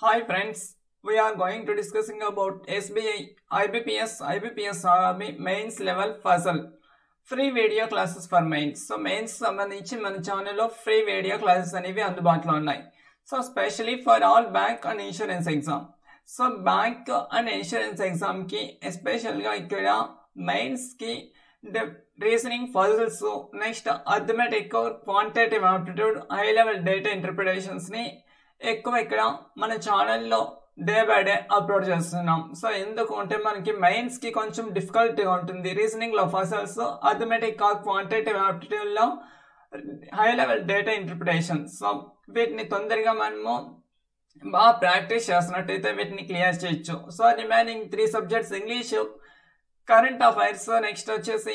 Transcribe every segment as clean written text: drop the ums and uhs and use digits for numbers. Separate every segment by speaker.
Speaker 1: Hi friends, we are going to discussing about SBI, IBPS Army mains level puzzle. Free video classes for mains. So mains సంబంధించి మన ఛానల్లో free video classes అనేవి అందుబాటులో ఉన్నాయి. So specially for all bank and insurance exam. So bank and insurance exam కి special గా ఇక్కడ mains కి reasoning puzzles, next arithmetic, quantitative aptitude, high level data interpretations ని ఎక్కువ ఇక్కడ మన ఛానల్లో డే బై డే అప్లోడ్ చేస్తున్నాం. సో ఎందుకు అంటే మనకి మెయిన్స్ కి కొంచెం డిఫికల్ట్గా ఉంటుంది. రీజనింగ్ లో పజిల్స్, అర్థమెటిక్, క్వాంటిటేటివ్ ఆప్టిట్యూడ్ లో high level data interpretation. So వీటిని తొందరగా మనము బాగా ప్రాక్టీస్ చేస్తున్నట్టయితే వీటిని క్లియర్ చేయొచ్చు. So remaining 3 subjects English, current affairs, next వచ్చేసి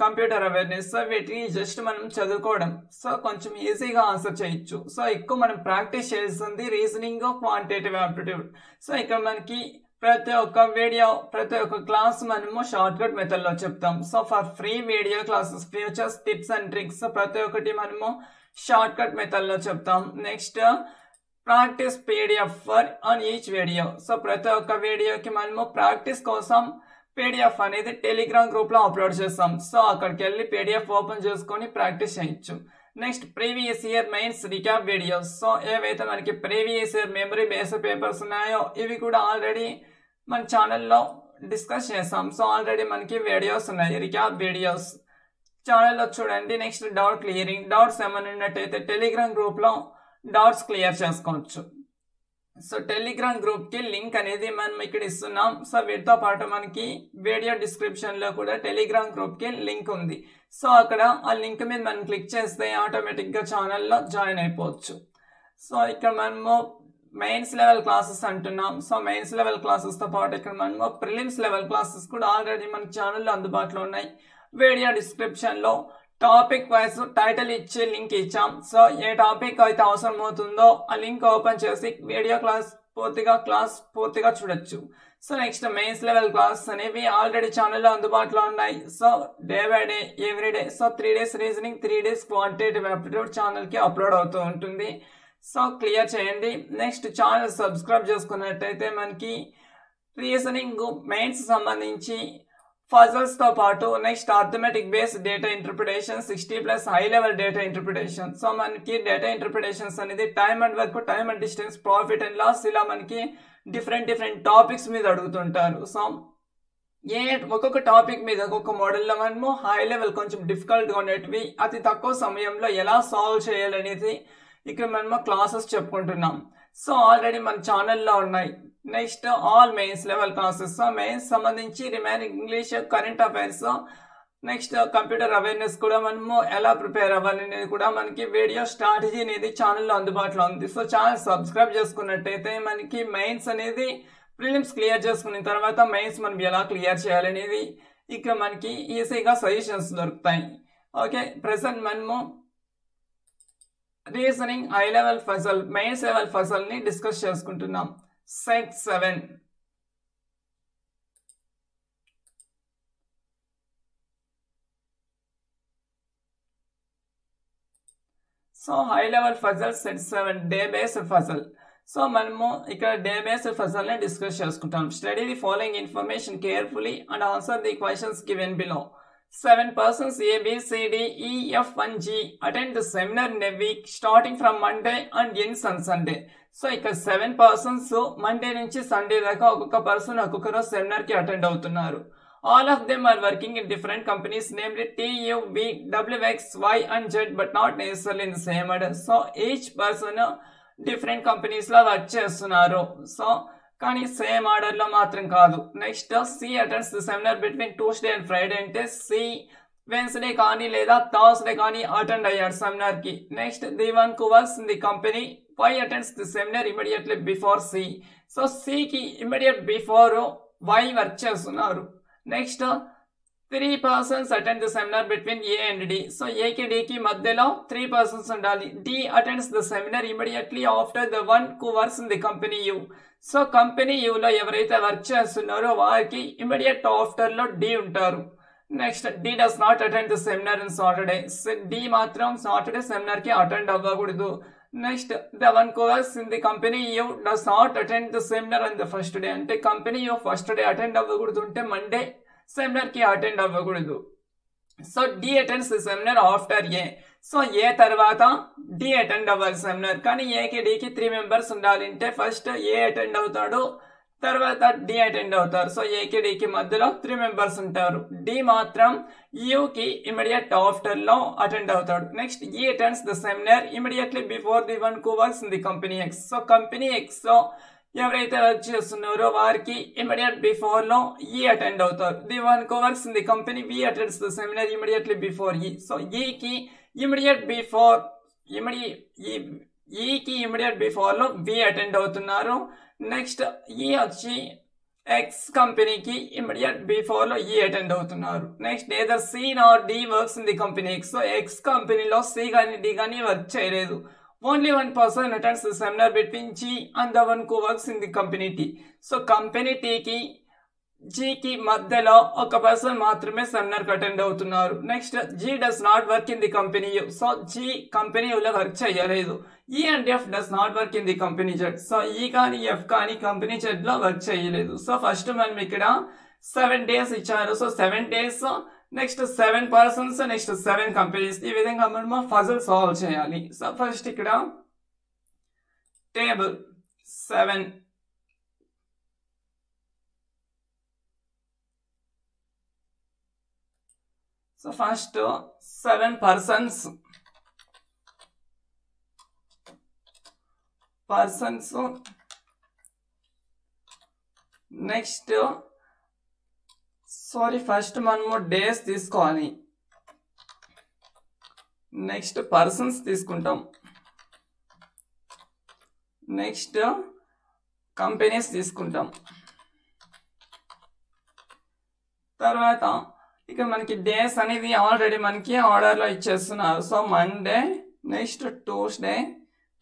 Speaker 1: కంప్యూటర్ అవేర్నెస్. సో వీటిని జస్ట్ మనం చదువుకోవడం, సో కొంచెం ఈజీగా ఆన్సర్ చేయొచ్చు. సో ఎక్కువ మనం ప్రాక్టీస్ చేస్తుంది రీజనింగ్, క్వాంటిటేటివ్ ఆప్టిట్యూడ్. సో ఇక్కడ మనకి ప్రతి ఒక్క వీడియో, ప్రతి ఒక్క క్లాస్ మనము షార్ట్ కట్ మెథడ్ లో చెప్తాం. So for free video classes, futures, tips and tricks ప్రతి ఒక్కటి మనము షార్ట్ కట్ మెథడ్ లో చెప్తాం. Next practice PDF for on each video. So ప్రతి ఒక్క వీడియోకి మనము ప్రాక్టీస్ కోసం పీడిఎఫ్ అనేది టెలిగ్రామ్ గ్రూప్ లో అప్లోడ్ చేస్తాం. సో అక్కడికి వెళ్ళి పీడిఎఫ్ ఓపెన్ చేసుకొని ప్రాక్టీస్ చేయొచ్చు. Next previous year mains recap videos. So ఏవైతే మనకి previous year memory based papers ఉన్నాయో ఇవి కూడా ఆల్రెడీ మన ఛానల్లో డిస్కస్ చేస్తాం. సో ఆల్రెడీ మనకి వీడియోస్ ఉన్నాయి, రికాప్ వీడియోస్ ఛానల్లో చూడండి. నెక్స్ట్ డౌట్ క్లియరింగ్, డౌట్స్ ఏమైనా ఉన్నట్టయితే టెలిగ్రామ్ గ్రూప్ లో డౌట్స్ క్లియర్ చేసుకోవచ్చు. సో టెలిగ్రామ్ గ్రూప్ కి లింక్ అనేది మనం ఇక్కడ ఇస్తున్నాం. సో వీటితో పాటు మనకి వీడియో డిస్క్రిప్షన్ లో కూడా టెలిగ్రామ్ గ్రూప్ కి లింక్ ఉంది. సో అక్కడ ఆ లింక్ మీద మనం క్లిక్ చేస్తే ఆటోమేటిక్ గా ఛానల్లో జాయిన్ అయిపోవచ్చు. సో ఇక్కడ మనము మెయిన్స్ లెవెల్ క్లాసెస్ అంటున్నాం. సో మెయిన్స్ లెవెల్ క్లాసెస్ తో పాటు ఇక్కడ మనము ప్రిలిమ్స్ లెవెల్ క్లాసెస్ కూడా ఆల్రెడీ మన ఛానల్లో అందుబాటులో ఉన్నాయి. వీడియో డిస్క్రిప్షన్ లో టాపిక్ వైజ్ టైటిల్ ఇచ్చి లింక్ ఇచ్చాం. సో ఏ టాపిక్ అయితే అవసరం అవుతుందో ఆ లింక్ ఓపెన్ చేసి వీడియో క్లాస్ పూర్తిగా చూడొచ్చు. So next mains level class అనేవి ఆల్రెడీ ఛానల్లో అందుబాటులో ఉన్నాయి. So day by day, every day. So 3 days reasoning, 3 days quantitative aptitude channel కి అప్లోడ్ అవుతూ ఉంటుంది. సో క్లియర్ చేయండి. నెక్స్ట్ ఛానల్ సబ్స్క్రైబ్ చేసుకున్నట్టయితే మనకి రీజనింగ్ మెయిన్స్ సంబంధించి పజిల్స్ తో పాటు next arithmetic based data interpretation, 60+ high level data interpretation. So మనకి డేటా ఇంటర్ప్రిటేషన్స్ అనేది time and work, time and distance, profit and loss, ఇలా మనకి డిఫరెంట్ టాపిక్స్ మీద అడుగుతుంటారు. సో ఒక్కొక్క టాపిక్ మీద ఒక్కొక్క మోడల్లో మనము హై లెవెల్ కొంచెం డిఫికల్ట్ గా ఉండేటివి అతి తక్కువ సమయంలో ఎలా సాల్వ్ చేయాలనేది ఇక్కడ మనము క్లాసెస్ చెప్పుకుంటున్నాం. సో ఆల్రెడీ మన ఛానల్లో ఉన్నాయి. Next all mains level classes. So mains సంబంధించి remaining English, current affairs, next computer awareness కూడా మనము ఎలా ప్రిపేర్ అవ్వాలనేది కూడా మనకి వీడియో స్ట్రాటజీ అనేది ఛానల్లో అందుబాటులో ఉంది. సో ఛానల్ సబ్స్క్రైబ్ చేసుకున్నట్టయితే మనకి మెయిన్స్ అనేది ప్రిలిమ్స్ క్లియర్ చేసుకున్న తర్వాత మెయిన్స్ మనం ఎలా క్లియర్ చేయాలనేది ఇక్కడ మనకి ఈజీగా సజెషన్స్ దొరుకుతాయి. ఓకే, ప్రెసెంట్ మనము reasoning high level puzzle, mains level puzzle ని డిస్కస్ చేసుకుంటున్నాం. Set 7. So high level puzzle set 7 day based puzzle. So మనము ఇక్కడ డే బేస్డ్ పజిల్ ని డిస్కస్ చేసుకుంటాం. Study the following information carefully and answer the questions given below. 7 persons A, B, C, D, E, F and G attend the seminar in a week starting from Monday and ends on Sunday. So ఇక్కడ 7 persons Monday నుంచి Sunday దాకా ఒక్కొక్క person ఒక్కొక్క రోజు seminar కి attend అవుతున్నారు. All of them are working in different companies namely T, U, V, W, X, Y and Z but not necessarily in the same order. So each person different companies లో work చేస్తున్నారు. So కానీ same order లో మాత్రం కాదు. Next C attends the seminar between Tuesday and Friday. అంటే C Wednesday కానీ లేదా Thursday కానీ అటెండ్ అయ్యాడు సెమినార్ కి. Next the one who works in the company Y attends the seminar immediately before C. So C కి immediate before Y work చేస్తున్నారు. Next 3 persons attend the seminar between A and D. So A కి D కి మధ్యలో 3 persons ఉండాలి. D attends the seminar immediately after the one who works in the company U. So company U లో ఎవరైతే work చేస్తున్నారో వారికి immediate after లో D ఉంటారు. Next D does not attend the seminar on Saturday. D మాత్రం Saturday seminar కి attend అవ్వకూడదు. Next the one who works in the company you does not attend the seminar on the first day. అంటే company you first day attend అవ్వకూడదు అంటే Monday seminar కి attend అవ్వకూడదు. So D attends the seminar after A. So A తర్వాత D attend అవ్వాలి seminar. కానీ ఏకి డికి 3 members ఉండాలి అంటే ఫస్ట్ ఏ అటెండ్ అవుతాడు, తర్వాత డి అటెండ్ అవుతారు. సో ఏకి డికి మధ్యలో 3 మెంబర్స్ ఉంటారు. డి మాత్రం యూకి ఇమీడియట్ ఆఫ్టర్ లో అటెండ్ అవుతాడు. నెక్స్ట్ ఈ attends the seminar immediately before the one who works in the company X. So company X లో ఎవరైతే వర్క్ చేస్తున్నారో వారికి ఇమీడియట్ బిఫోర్ లో ఈ అటెండ్ అవుతారు. The one who works in the company V attends the seminar immediately before E. So ఈకి immediate before ఈకి immediate before లో V attend అవుతున్నారు. నెక్స్ట్ ఈ వచ్చి ఎక్స్ కంపెనీకి ఇమీడియట్ బిఫోర్ లో ఈ అటెండ్ అవుతున్నారు. Next either C or D works in the company X. So X కంపెనీలో సి కానీ డి కానీ వర్క్ చేయలేదు. Only one person attends the seminar between G and the one who works in the company T. So company టీకి జీకి మధ్యలో ఒక person మాత్రమే seminar కి అటెండ్ అవుతున్నారు. Next G does not work in the company U. So G company యూలో work చేయలేదు. E and F does not work in the company Z. So E కానీ ఎఫ్ కానీ కంపెనీ జెడ్ లో work చేయలేదు. So first మనం ఇక్కడ 7 days ఇచ్చారు. So 7 days, next 7 persons, next 7 companies. ఈ విధంగా మనం పజిల్ సాల్వ్ చేయాలి. సో ఫస్ట్ ఇక్కడ table 7. So first 7 persons next first మనము డేస్ తీసుకోవాలి. నెక్స్ట్ పర్సన్స్ తీసుకుంటాం. నెక్స్ట్ కంపెనీస్ తీసుకుంటాం. తర్వాత ఇక్కడ మనకి డేస్ అనేది ఆల్రెడీ మనకి ఆర్డర్ లో ఇచ్చేస్తున్నారు. So Monday, next Tuesday,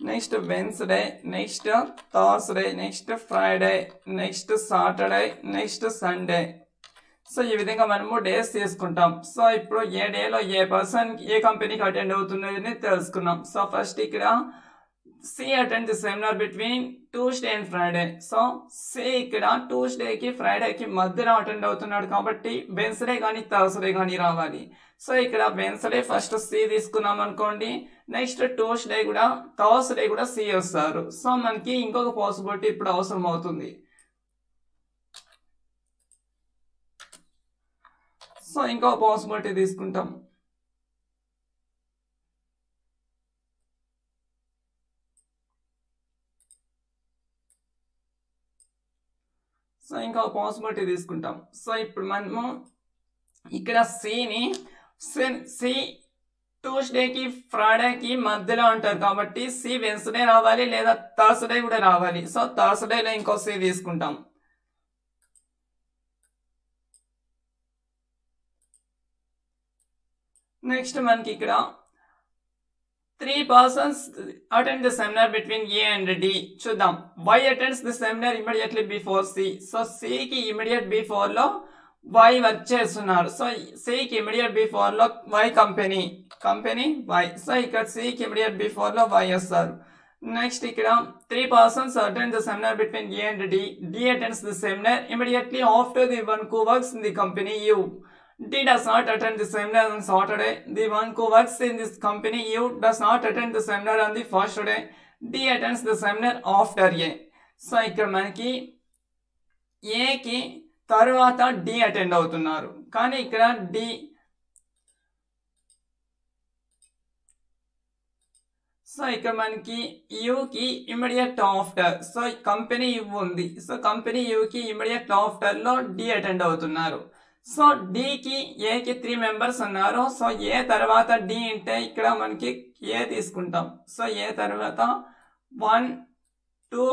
Speaker 1: next Wednesday, next Thursday, next Friday, next Saturday, next Sunday. So ఈ విధంగా మనము డేస్ తీసుకుంటాం. సో ఇప్పుడు ఏ డేలో ఏ పర్సన్ ఏ కంపెనీకి అటెండ్ అవుతున్నది తెలుసుకున్నాం. సో ఫస్ట్ ఇక్కడ C attend the seminar between Tuesday and Friday. So C ఇక్కడ ట్యూస్డేకి ఫ్రైడేకి మధ్యలో అటెండ్ అవుతున్నాడు కాబట్టి వెన్స్డే కానీ థర్స్డే కానీ రావాలి. సో ఇక్కడ వెన్స్డే ఫస్ట్ సి తీసుకున్నాం అనుకోండి. నెక్స్ట్ ట్యూస్డే కూడా థర్స్డే కూడా సి వస్తారు. సో మనకి ఇంకొక పాసిబిలిటీ ఇప్పుడు అవసరం అవుతుంది. సో ఇంకొక పాసిబిలిటీ తీసుకుంటాం. సో ఇంకొక పాసిబిలిటీ తీసుకుంటాం. సో ఇప్పుడు మనము ఇక్కడ సి ట్యూస్డేకి ఫ్రైడేకి మధ్యలో అంటారు కాబట్టి సి వెన్స్డే రావాలి లేదా థర్స్డే కూడా రావాలి. సో థర్స్డేలో ఇంకో సి తీసుకుంటాం. నెక్స్ట్ మనకి ఇక్కడ 3 persons attend the seminar between A and D. చూద్దాం. Y attends the seminar immediately before C. So C కి immediate before లో Y వర్క్ చేస్తున్నారు. సో C కి immediate before లో Y కంపెనీ Y. సో ఇక్కడ C కి immediate before లో Y వస్తారు. నెక్స్ట్ ఇక్కడ 3 persons attend the seminar between A and D. D attends the seminar immediately after the one who works in the company U. D does not attend the seminar on Saturday. The one who works in this company U does not attend the seminar on the first day. D attends the seminar after A. So ఇక్కడ మనకి A కి తర్వాత D attend అవుతున్నారు. కానీ ఇక్కడ D so ఇక్కడ మనకి U కి immediate after. So company U ఉంది. సో కంపెనీ U కి ఇమీడియట్ ఆఫ్టర్ లో D అటెండ్ అవుతున్నారు. సో డికి ఏకి 3 మెంబర్స్ ఉన్నారు. సో ఏ తర్వాత డి అంటే ఇక్కడ మనకి ఏ తీసుకుంటాం. సో ఏ తర్వాత 1 2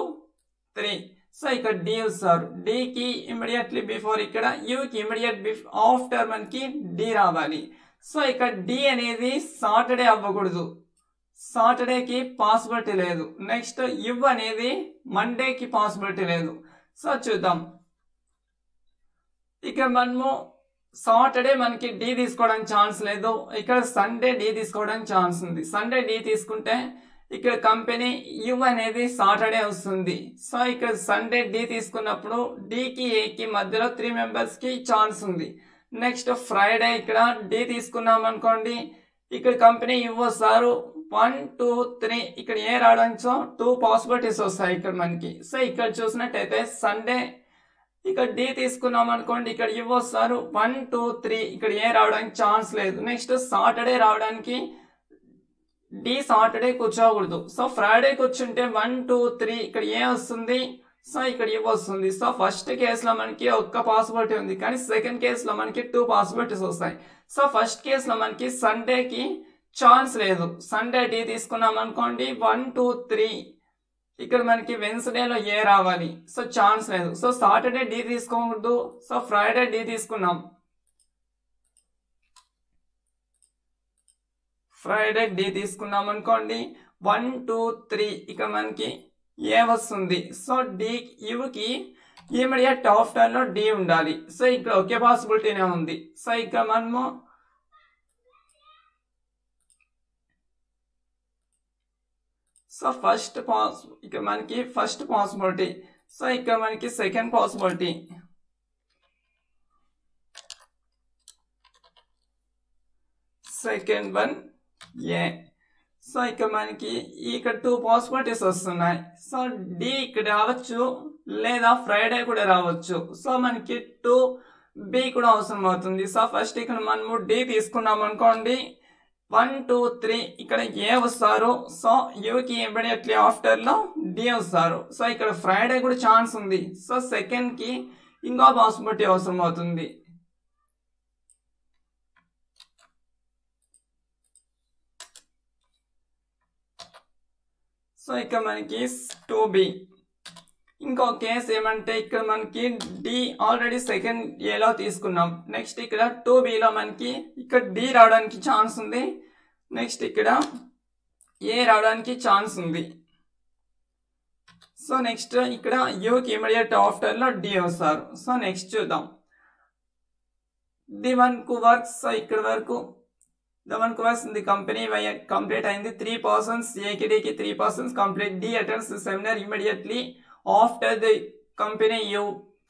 Speaker 1: 3. సో ఇక్కడ డి వస్తారు. డికి ఇమీడియట్లీ బిఫోర్ ఇక్కడ యూకి ఇమీడియట్ ఆఫ్టర్ మనకి డి రావాలి. సో ఇక్కడ డి అనేది సాటర్డే అవ్వకూడదు. సాటర్డేకి పాసిబిలిటీ లేదు. నెక్స్ట్ యు అనేది మండేకి పాసిబిలిటీ లేదు. సో చూద్దాం. ఇక్కడ మనము సాటర్డే మనకి డి తీసుకోవడానికి ఛాన్స్ లేదు. ఇక్కడ సండే డి తీసుకోవడానికి ఛాన్స్ ఉంది. సండే డి తీసుకుంటే ఇక్కడ కంపెనీ యు అనేది సాటర్డే వస్తుంది. సో ఇక్కడ సండే డి తీసుకున్నప్పుడు డికి ఏకి మధ్యలో 3 మెంబర్స్ కి ఛాన్స్ ఉంది. నెక్స్ట్ ఫ్రైడే ఇక్కడ డి తీసుకున్నాం అనుకోండి, ఇక్కడ కంపెనీ యు వస్తారు 1 2 3 ఇక్కడ ఏ రావడానికి 2 పాసిబిలిటీస్ వస్తాయి ఇక్కడ మనకి. సో ఇక్కడ చూసినట్టయితే సండే ఇక్కడ డి తీసుకున్నాం అనుకోండి, ఇక్కడ యు వస్తారు 1 2 3 ఇక్కడ ఏ రావడానికి ఛాన్స్ లేదు. నెక్స్ట్ సాటర్డే రావడానికి డి సాటర్డే కూర్చోకూడదు. సో ఫ్రైడే కూర్చుంటే 1 2 3 ఇక్కడ ఏ వస్తుంది, సో ఇక్కడ యు వస్తుంది. సో ఫస్ట్ కేసులో మనకి ఒక్క పాసిబిలిటీ ఉంది, కానీ సెకండ్ కేసులో మనకి 2 పాసిబిలిటీస్ వస్తాయి. సో ఫస్ట్ కేసులో మనకి సండేకి ఛాన్స్ లేదు. సండే డి తీసుకున్నాం అనుకోండి 1 2 3 ఇక్కడ మనకి వెన్స్డేలో ఏ రావాలి, సో ఛాన్స్ లేదు. సో సాటర్డే డి తీసుకోకూడదు. సో ఫ్రైడే డి తీసుకున్నాం, ఫ్రైడే డి తీసుకున్నాం అనుకోండి 1 2 3 ఇక్కడ మనకి ఏ వస్తుంది. So D Yuki immediate after లో డి ఉండాలి. సో ఇక్కడ ఒకే పాసిబిలిటీనే ఉంది. సో ఇక్కడ మనము సో ఇక్కడ మనకి ఫస్ట్ పాసిబిలిటీ, సో ఇక్కడ మనకి సెకండ్ పాసిబిలిటీ, సెకండ్ వన్ ఏ. సో ఇక్కడ మనకి ఇక్కడ 2 పాసిబిలిటీస్ వస్తున్నాయి. సో డి ఇక్కడ రావచ్చు లేదా ఫ్రైడే కూడా రావచ్చు. సో మనకి 2 బి కూడా అవసరం అవుతుంది. సో ఫస్ట్ ఇక్కడ మనము డి తీసుకున్నాం అనుకోండి 1 2 3 ఇక్కడ ఏ వస్తారు. సో యుకి ఇమీడియట్లీ ఆఫ్టర్ లో డి వస్తారు. సో ఇక్కడ ఫ్రైడే కూడా ఛాన్స్ ఉంది. సో సెకండ్ కి ఇంకో పాసిబిలిటీ అవసరం అవుతుంది. సో ఇక్కడ మనకి 2B. ఇంకో కేసు ఏమంటే ఇక్కడ మనకి డి ఆల్రెడీ సెకండ్ ఏలో తీసుకున్నాం. నెక్స్ట్ ఇక్కడ 2Bలో మనకి ఇక్కడ డి రావడానికి ఛాన్స్ ఉంది. నెక్స్ట్ ఇక్కడ ఏ రావడానికి ఛాన్స్ ఉంది. సో నెక్స్ట్ ఇక్కడ యుకి ఇమీడియట్ ఆఫ్టర్ లో డి వస్తారు. సో నెక్స్ట్ చూద్దాం ది వన్ కు వర్క్స్. సో ఇక్కడ వరకు the one who works in the company complete అయింది 3 persons. ఏకి డికి 3 persons complete. D attends the seminar immediately after the company you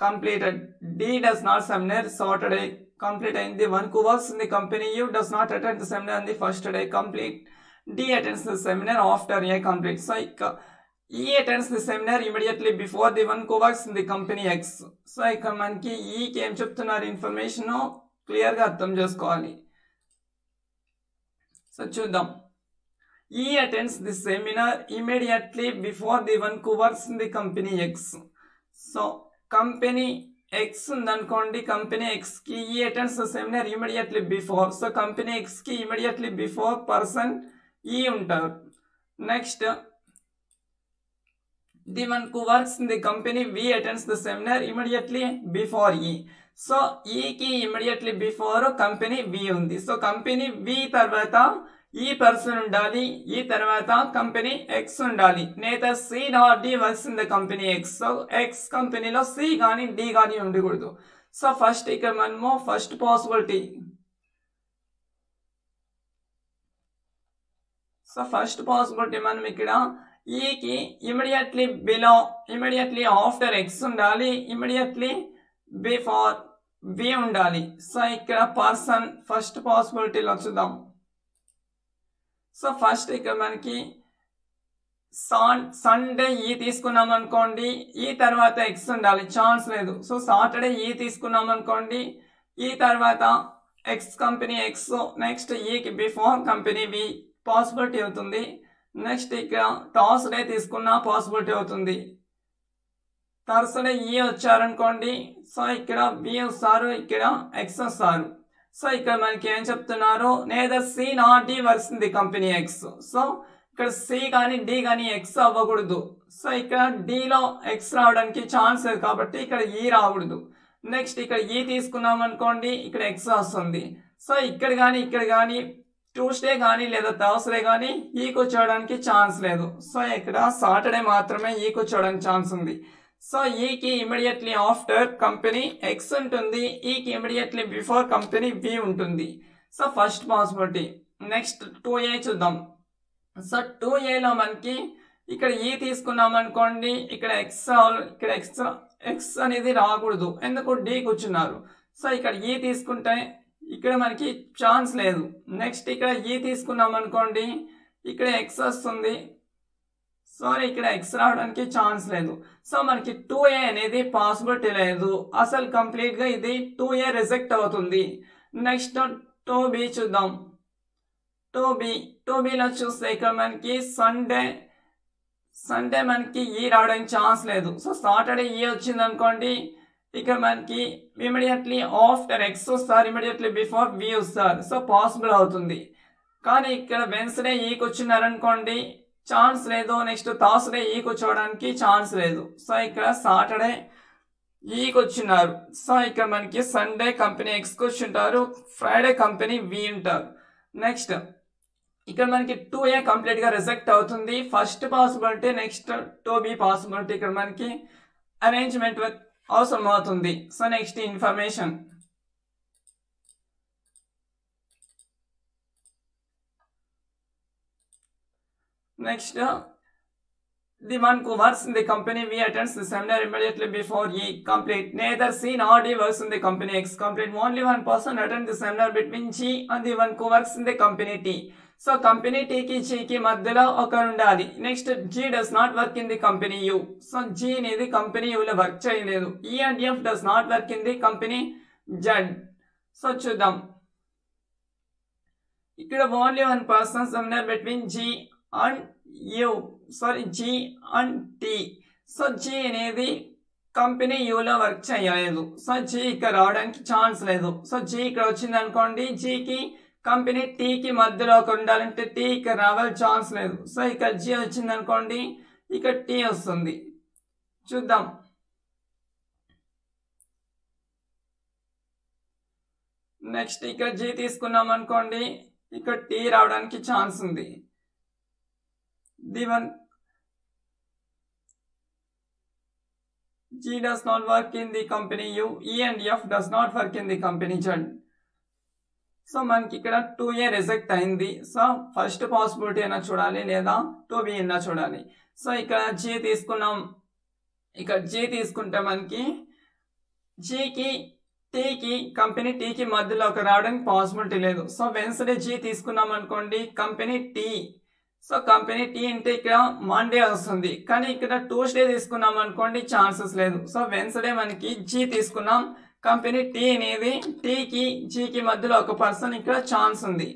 Speaker 1: completed. D does not seminar Saturday complete అయింది. One who works in the company you does not attend the seminar on the first day complete. D attends the seminar after A complete. So E attends the seminar immediately before the one who works in the company X. So ఇక్కడ మనకి E కి ఏం చెప్తున్నారు information clear గా అర్థం చేసుకోవాలి. So చూద్దాం. E attends the seminar immediately before the one who works in the company X. So company X ఉందనుకోండి, కంపెనీ X కి E attends the seminar immediately before. So company X కి immediately before person E ఉంటారు. Next the one who works in the company V attends the seminar immediately before E. So E కి immediately before company V ఉంది. So company V తర్వాత ఈ person ఉండాలి, ఈ తర్వాత company X ఉండాలి. నేత C not D works in the company X. So X కంపెనీలో C కానీ D కానీ ఉండకూడదు. సో ఫస్ట్ ఇక్కడ మనము first possibility, so first possibility మనం ఇక్కడ E కి immediately below, immediately after X ఉండాలి, ఇమీడియట్లీ బిఫోర్ V ఉండాలి. సో ఇక్కడ పర్సన్ ఫస్ట్ పాసిబిలిటీలో చూద్దాం. సో ఫస్ట్ ఇక్కడ మనకి సండే E తీసుకున్నాం అనుకోండి, ఈ తర్వాత X ఉండాలి, ఛాన్స్ లేదు. సో సాటర్డే E తీసుకున్నాం అనుకోండి, ఈ తర్వాత X company X, next E కి బిఫోర్ కంపెనీ V పాసిబిలిటీ అవుతుంది. నెక్స్ట్ ఇక్కడ థర్స్డే తీసుకున్న పాసిబిలిటీ అవుతుంది. థర్స్డే E వచ్చారనుకోండి, సో ఇక్కడ B వస్తారు, ఇక్కడ X వస్తారు. సో ఇక్కడ మనకి ఏం చెప్తున్నారు, neither C not D works in the company X. So ఇక్కడ C కానీ D కానీ X అవ్వకూడదు. సో ఇక్కడ D లో X రావడానికి ఛాన్స్ లేదు కాబట్టి ఇక్కడ E రాకూడదు. నెక్స్ట్ ఇక్కడ E తీసుకున్నాం అనుకోండి, ఇక్కడ X వస్తుంది. సో ఇక్కడ కానీ ట్యూస్డే కానీ లేదా థర్స్డే కానీ E కూర్చోవడానికి ఛాన్స్ లేదు. సో ఇక్కడ సాటర్డే మాత్రమే E కూర్చోవడానికి ఛాన్స్ ఉంది. సో E కి ఇమీడియట్లీ ఆఫ్టర్ కంపెనీ X ఉంటుంది, E కి ఇమీడియట్లీ బిఫోర్ కంపెనీ V ఉంటుంది. So first possibility. Next 2A చూద్దాం. సో 2Aలో మనకి ఇక్కడ ఈ తీసుకున్నాం అనుకోండి, ఇక్కడ ఎక్స్ అనేది రాకూడదు, ఎందుకు డి కూర్చున్నారు. సో ఇక్కడ ఈ తీసుకుంటే ఇక్కడ మనకి ఛాన్స్ లేదు. నెక్స్ట్ ఇక్కడ ఈ తీసుకున్నాం అనుకోండి, ఇక్కడ ఎక్స్ వస్తుంది, సారీ ఇక్కడ ఎక్స్ రావడానికి ఛాన్స్ లేదు. సో మనకి 2A అనేది పాసిబిలిటీ లేదు, అసలు కంప్లీట్గా ఇది 2A రిజెక్ట్ అవుతుంది. నెక్స్ట్ 2B చూద్దాం. 2Bలో చూస్తే ఇక్కడ మనకి సండే మనకి ఈ రావడానికి ఛాన్స్ లేదు. సో సాటర్డే ఈ వచ్చింది అనుకోండి, ఇక్కడ మనకి ఇమీడియట్లీ ఆఫ్టర్ ఎక్స్ వస్తారు, ఇమీడియట్లీ బిఫోర్ వి వస్తారు. సో పాసిబుల్ అవుతుంది. కానీ ఇక్కడ వెన్స్డే ఈకి వచ్చినారనుకోండి ఛాన్స్ లేదు. నెక్స్ట్ థర్స్డే ఈకి వచ్చేయడానికి ఛాన్స్ లేదు. సో ఇక్కడ సాటర్డే ఈకి వచ్చినారు. సో ఇక్కడ మనకి సండే కంపెనీ ఎక్స్కి వచ్చి ఉంటారు, ఫ్రైడే కంపెనీ వి ఉంటారు. నెక్స్ట్ ఇక్కడ మనకి 2A కంప్లీట్ గా రిజెక్ట్ అవుతుంది, first possibility. Next 2B possibility ఇక్కడ మనకి అరేంజ్మెంట్ అవసరం అవుతుంది. So next information. Next the one who works in the company V attends the seminar immediately before E complete. Neither C nor D works in the company X complete. Only one person attends the seminar between G and the one who works in the company T. So company T ki G ki మధ్యలో ఒకరు ఉండాలి. Next G does not work in the company U. So G అనేది company U లో work చేయలేదు. E and F does not work in the company Z. So చూద్దాం, ఇక్కడ only one person seminar between G and U, sorry G and T. So G అనేది company యూలో work చేయలేదు. So G ఇక్కడ రావడానికి chance లేదు. So G ఇక్కడ వచ్చింది అనుకోండి, Gకి కంపెనీ Tకి మధ్యలో ఒక ఉండాలంటే T ఇక్కడ రావాలి, ఛాన్స్ లేదు. సో ఇక్కడ G వచ్చింది అనుకోండి, ఇక్కడ T వస్తుంది. చూద్దాం, నెక్స్ట్ ఇక్కడ G తీసుకున్నాం అనుకోండి, ఇక్కడ T రావడానికి ఛాన్స్ ఉంది. The one G does not work in the company U. E and F does not work in the company Z. So మనకి ఇక్కడ 2A రిజెక్ట్ అయింది. సో ఫస్ట్ పాసిబిలిటీ అయినా చూడాలి లేదా 2B అయినా చూడాలి. సో ఇక్కడ G తీసుకున్నాం, ఇక్కడ G తీసుకుంటే మనకి Gకి Tకి కంపెనీ Tకి మధ్యలో ఒక రావడానికి పాసిబిలిటీ లేదు. సో వెన్స్డే G తీసుకున్నాం అనుకోండి, company T. So company T అంటే ఇక్కడ మండే వస్తుంది, కానీ ఇక్కడ ట్యూస్డే తీసుకున్నాం అనుకోండి ఛాన్సెస్ లేదు. సో వెన్స్డే మనకి G తీసుకున్నాం, కంపెనీ T అనేది Tకి Gకి మధ్యలో ఒక పర్సన్, ఇక్కడ ఛాన్స్ ఉంది.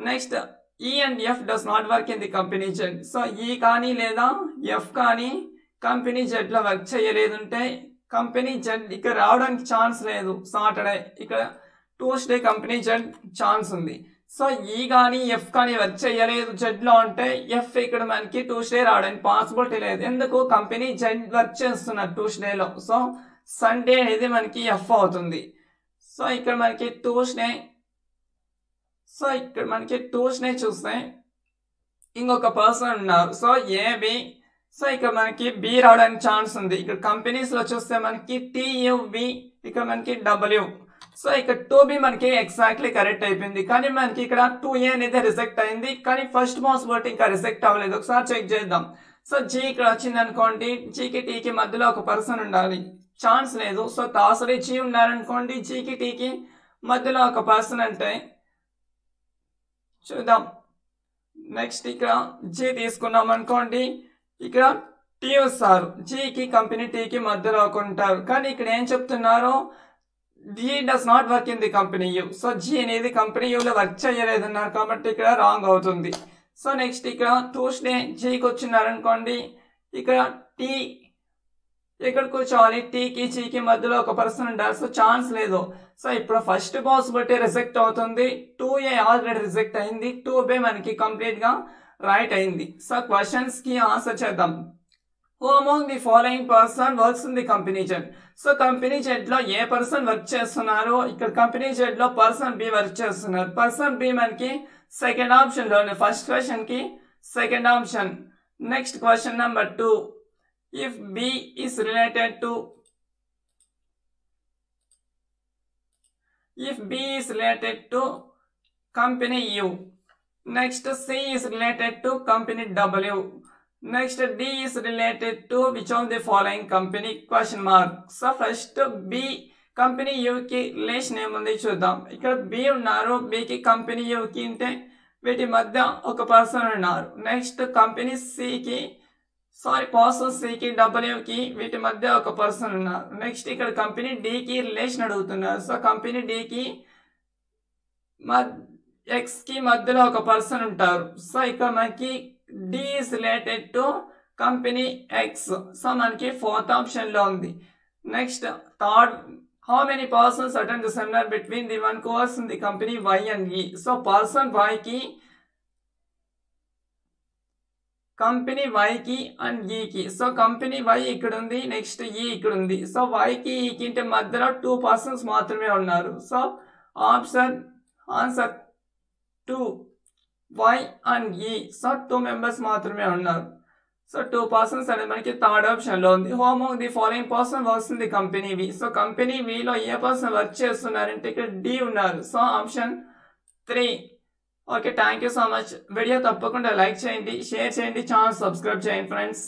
Speaker 1: Next E and F does not work in the company Z. So E కానీ లేదా F కానీ కంపెనీ Z లో వర్క్ చేయలేదుంటే కంపెనీ Z ఇక్కడ రావడానికి ఛాన్స్ లేదు. సాటర్డే ఇక్కడ ట్యూస్డే కంపెనీ Z ఛాన్స్ ఉంది. సో ఈ కానీ ఎఫ్ కానీ వర్క్ చేయలేదు Z లో అంటే ఎఫ్ ఇక్కడ మనకి ట్యూస్డే రావడానికి పాసిబిలిటీ లేదు, ఎందుకు కంపెనీ Z వర్క్ చేస్తున్నారు ట్యూస్డేలో. సో సండే అనేది మనకి ఎఫ్ అవుతుంది. సో ఇక్కడ మనకి ట్యూస్డే చూస్తే ఇంకొక పర్సన్ ఉన్నారు. సో ఏబి, సో ఇక్కడ మనకి బి రావడానికి ఛాన్స్ ఉంది. ఇక్కడ కంపెనీస్ లో చూస్తే మనకి టియుబి, ఇక్కడ మనకి డబ్ల్యూ. సో ఇక్కడ 2B మనకి ఎగ్జాక్ట్లీ కరెక్ట్ అయిపోయింది, కానీ మనకి ఇక్కడ 2A అనేది రిజెక్ట్ అయింది, కానీ ఫస్ట్ పాసిబిలిటీ ఇంకా రిజెక్ట్ అవ్వలేదు. ఒకసారి చెక్ చేద్దాం. సో G ఇక్కడ వచ్చింది అనుకోండి, Gకి Tకి మధ్యలో ఒక పర్సన్ ఉండాలి, ఛాన్స్ లేదు. సో థర్స్డే G ఉండాలనుకోండి, Gకి Tకి మధ్యలో ఒక పర్సన్ అంటే చూద్దాం. నెక్స్ట్ ఇక్కడ G తీసుకున్నాం అనుకోండి, ఇక్కడ T వస్తారు, Gకి కంపెనీ Tకి మధ్యలో ఒక ఉంటారు, కానీ ఇక్కడ ఏం చెప్తున్నారు, G does not work in the company U. So G అనేది కంపెనీ యూలో వర్క్ చేయలేదన్నారు, కాబట్టి ఇక్కడ రాంగ్ అవుతుంది. సో నెక్స్ట్ ఇక్కడ ట్యూస్డే Gకి వచ్చినారనుకోండి, ఇక్కడ T ఎక్కడ కూర్చోవాలి, Tకి Gకి మధ్యలో ఒక పర్సన్ ఉండాలి. సో ఛాన్స్ లేదు. సో ఇప్పుడు ఫస్ట్ పాసిబిలిటీ రిజెక్ట్ అవుతుంది, 2A ఆల్రెడీ రిజెక్ట్ అయింది, 2B మనకి కంప్లీట్ గా రైట్ అయింది. సో క్వశ్చన్స్ కి ఆన్సర్ చేద్దాం. Who among the following person works in the company Z? So company Z లో ఏ పర్సన్ వర్క్ చేస్తున్నారు, ఇక్కడ కంపెనీ Z లో పర్సన్ బి వర్క్ చేస్తున్నారు. పర్సన్ బి మనకి సెకండ్ ఆప్షన్ లోనే, ఫస్ట్ క్వశ్చన్ కి second option. Next question number 2, if B is related to company U, Next C is related to company W. Next D is related to which of the following company? Question mark. So first B company U की relation ఏముంది చూద్దాం. ఇక్కడ B ఉన్నారు, B కి company U కి అంటే వీటి మధ్య ఒక పర్సన్ ఉన్నారు. నెక్స్ట్ కంపెనీ C కి పర్సన్ C కి W కి వీటి మధ్య ఒక పర్సన్ ఉన్నారు. నెక్స్ట్ ఇక్కడ కంపెనీ D కి రిలేషన్ అడుగుతున్నారు. సో కంపెనీ D కి X కి మధ్యలో ఒక పర్సన్ ఉంటారు. సో ఇక్కడ మనకి D is related to company X. So మనకి ఫోర్త్ ఆప్షన్ లో ఉంది. Next third, how many persons attend the seminar between the one course in the company Y and E? So person Y కి company Y కి and E కి. So company Y ఇక్కడ ఉంది, next E ఇక్కడ ఉంది. So Y కి E కి ఇంటి మధ్యలో 2 పర్సన్స్ మాత్రమే ఉన్నారు. So answer 2 Y and E. So 2 members మాత్రమే ఉన్నారు. సో 2 పర్సన్స్ అనేది మనకి థర్డ్ ఆప్షన్ లో ఉంది. Whom the following person works in the company V. So company V లో ఏ పర్సన్ వర్క్ చేస్తున్నారంటే ఇక్కడ డి ఉన్నారు. So option 3. Okay, thank you so much. Video తప్పకుండా లైక్ చేయండి, షేర్ చేయండి, ఛానల్ సబ్స్క్రైబ్ చేయండి ఫ్రెండ్స్.